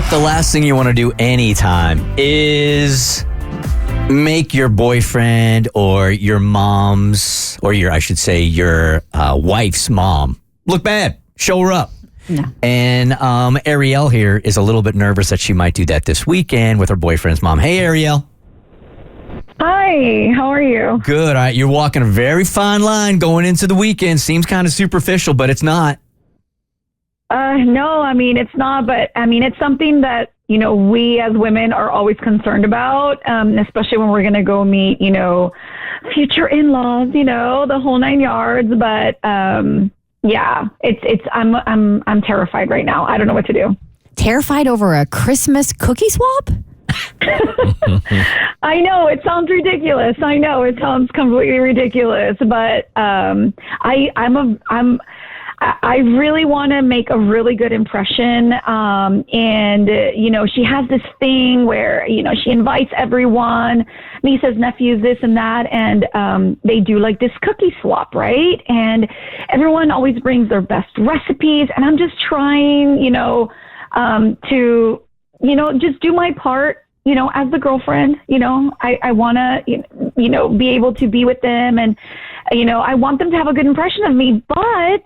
Look, the last thing you want to do anytime is make your boyfriend or your mom's, or your wife's mom look bad. Show her up. No. And Ariel here is a little bit nervous that she might do that this weekend with her boyfriend's mom. Hey, Ariel. Hi, how are you? Good. All right. You're walking a very fine line going into the weekend. Seems kind of superficial, but it's not. No, I mean, it's not, but I mean, it's something that, we as women are always concerned about, especially when we're going to go meet, future in-laws, the whole 9 yards. But, yeah, I'm terrified right now. I don't know what to do. Terrified over a Christmas cookie swap? I know it sounds ridiculous. I know it sounds completely ridiculous, but I really want to make a really good impression. And she has this thing where, she invites everyone, nieces, nephews, this and that. And they do like this cookie swap, right? And everyone always brings their best recipes. And I'm just trying, to, just do my part. As the girlfriend, I want to, be able to be with them, and, I want them to have a good impression of me, but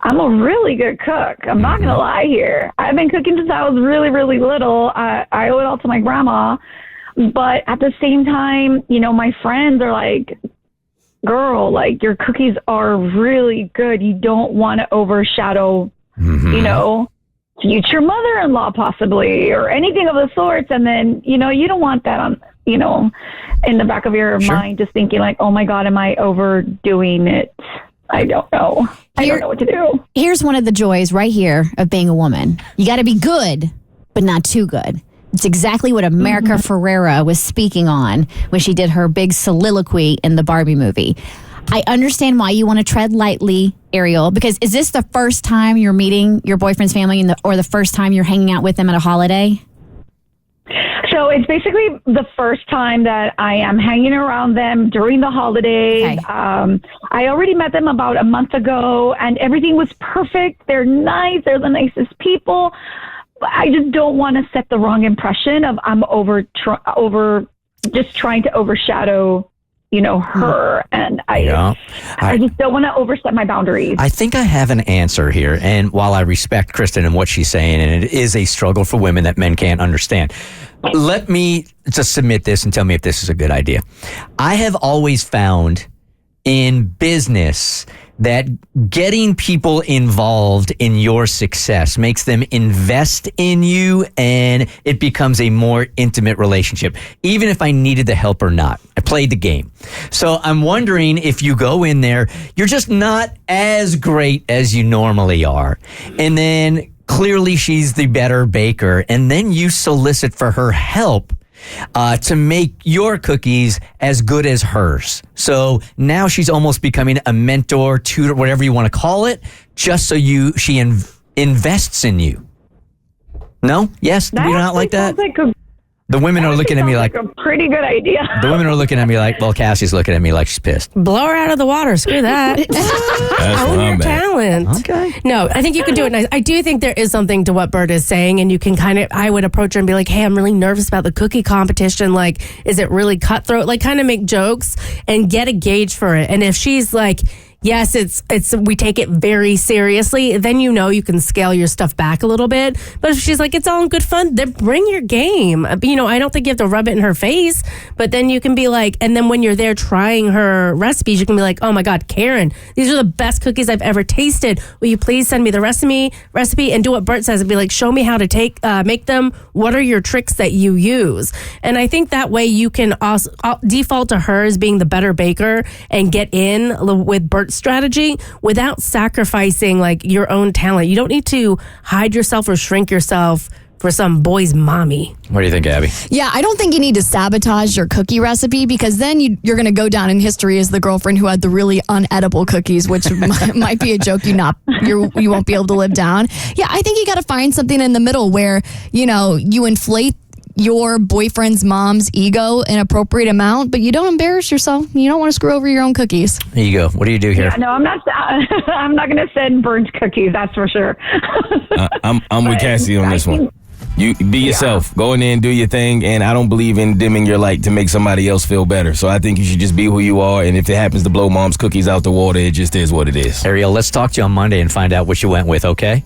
I'm a really good cook. I'm not going to lie here. I've been cooking since I was really, really little. I owe it all to my grandma, but at the same time, my friends are like, girl, like your cookies are really good. You don't want to overshadow, future mother-in-law possibly, or anything of the sorts. And then, you don't want that on, in the back of your mind, just thinking like, oh my God, am I overdoing it? I don't know. I don't know what to do. Here's one of the joys right here of being a woman. You got to be good, but not too good. It's exactly what America Ferrera was speaking on when she did her big soliloquy in the Barbie movie. I understand why you want to tread lightly, Ariel, because is this the first time you're meeting your boyfriend's family or the first time you're hanging out with them at a holiday? So it's basically the first time that I am hanging around them during the holidays. Okay. I already met them about a month ago, and everything was perfect. They're nice. They're the nicest people. I just don't want to set the wrong impression of I'm just trying to overshadow her, and I just don't want to overstep my boundaries. I think I have an answer here, and while I respect Kristen and what she's saying, and it is a struggle for women that men can't understand, let me just submit this and tell me if this is a good idea. I have always found in business that getting people involved in your success makes them invest in you, and it becomes a more intimate relationship, even if I needed the help or not. I played the game. So I'm wondering if you go in there, you're just not as great as you normally are. And then clearly she's the better baker, and then you solicit for her help to make your cookies as good as hers. So now she's almost becoming a mentor, tutor, whatever you want to call it, just so she invests in you. No? Yes? Do you not like that? The women are looking at me like a pretty good idea. The women are looking at me like, well, Cassie's looking at me like she's pissed. Blow her out of the water. Screw that. Own your talent. Okay. No, I think you can do it nice. I do think there is something to what Bert is saying, and you can I would approach her and be like, hey, I'm really nervous about the cookie competition. Like, is it really cutthroat? Like, kind of make jokes and get a gauge for it. And if she's like, yes, we take it very seriously, then you can scale your stuff back a little bit. But if she's like, it's all in good fun, then bring your game. I don't think you have to rub it in her face, but then you can be like, and then when you're there trying her recipes, you can be like, oh my God, Karen, these are the best cookies I've ever tasted. Will you please send me the recipe and do what Bert says and be like, show me how to make them. What are your tricks that you use? And I think that way you can also default to her as being the better baker and get in with Bert's strategy without sacrificing like your own talent. You don't need to hide yourself or shrink yourself for some boy's mommy. What do you think, Abby? Yeah, I don't think you need to sabotage your cookie recipe, because then you're going to go down in history as the girlfriend who had the really unedible cookies, which might be a joke you won't be able to live down. Yeah, I think you got to find something in the middle where, you inflate your boyfriend's mom's ego an appropriate amount, but you don't embarrass yourself. You don't want to screw over your own cookies. There you go. What do you do here? Yeah, no, I'm not. I'm not going to send burnt cookies. That's for sure. I'm with Cassie on this one. You be yourself. Go in there and do your thing. And I don't believe in dimming your light to make somebody else feel better. So I think you should just be who you are. And if it happens to blow mom's cookies out the water, it just is what it is. Ariel, let's talk to you on Monday and find out what you went with, okay?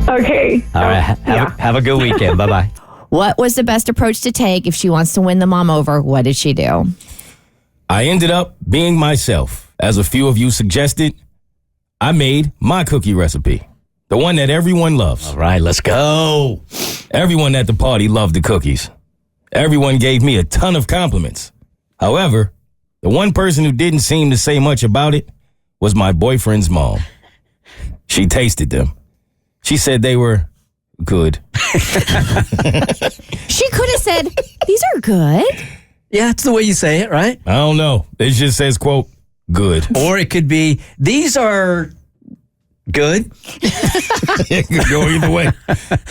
Okay. All right. Have a good weekend. Bye-bye. What was the best approach to take if she wants to win the mom over? What did she do? I ended up being myself. As a few of you suggested, I made my cookie recipe. The one that everyone loves. All right, let's go. Everyone at the party loved the cookies. Everyone gave me a ton of compliments. However, the one person who didn't seem to say much about it was my boyfriend's mom. She tasted them. She said they were good. She could have said, these are good. Yeah, that's the way you say it, right? I don't know. It just says, quote, good. Or it could be, these are good. It could go either way.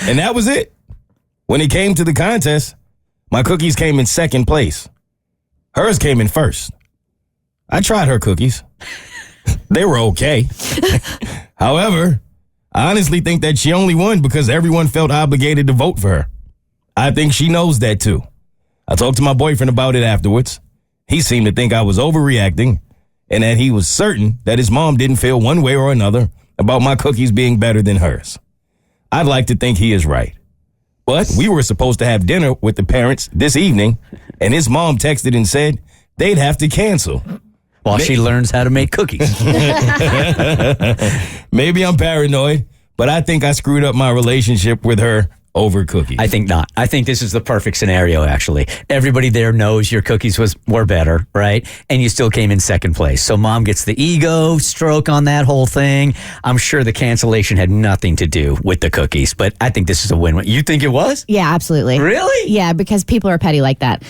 And that was it. When it came to the contest, my cookies came in second place. Hers came in first. I tried her cookies. They were okay. However, I honestly think that she only won because everyone felt obligated to vote for her. I think she knows that too. I talked to my boyfriend about it afterwards. He seemed to think I was overreacting and that he was certain that his mom didn't feel one way or another about my cookies being better than hers. I'd like to think he is right. But we were supposed to have dinner with the parents this evening, and his mom texted and said they'd have to cancel. While she learns how to make cookies. Maybe I'm paranoid, but I think I screwed up my relationship with her over cookies. I think not. I think this is the perfect scenario, actually. Everybody there knows your cookies were better, right? And you still came in second place. So mom gets the ego stroke on that whole thing. I'm sure the cancellation had nothing to do with the cookies, but I think this is a win-win. You think it was? Yeah, absolutely. Really? Yeah, because people are petty like that.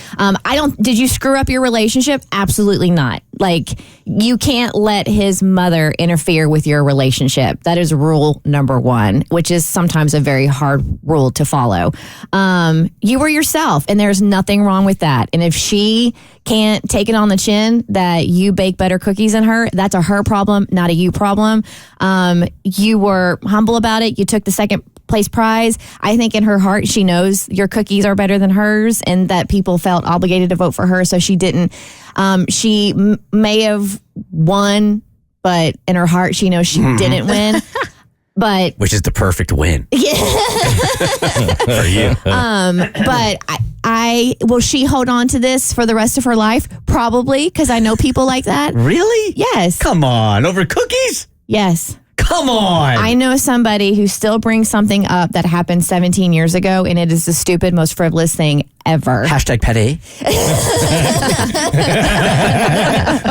Did you screw up your relationship? Absolutely not. Like, you can't let his mother interfere with your relationship. That is rule number one, which is sometimes a very hard rule to follow. You were yourself, and there's nothing wrong with that. And if she can't take it on the chin that you bake better cookies than her, that's a her problem, not a you problem. You were humble about it. You took the second place prize. I think in her heart, she knows your cookies are better than hers and that people felt obligated to vote for her. So she didn't. She may have won, but in her heart, she knows she didn't win. But which is the perfect win. Yeah. For you. But I will she hold on to this for the rest of her life? Probably, because I know people like that. Really? Yes. Come on. Over cookies? Yes. Come on. I know somebody who still brings something up that happened 17 years ago, and it is the stupid, most frivolous thing ever. Hashtag petty.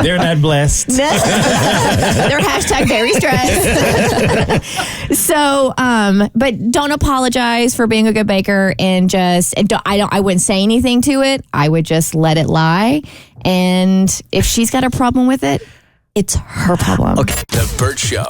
They're not blessed. They're hashtag very stressed. So, but don't apologize for being a good baker, and I wouldn't say anything to it. I would just let it lie. And if she's got a problem with it, it's her problem. Okay. The Bert Show.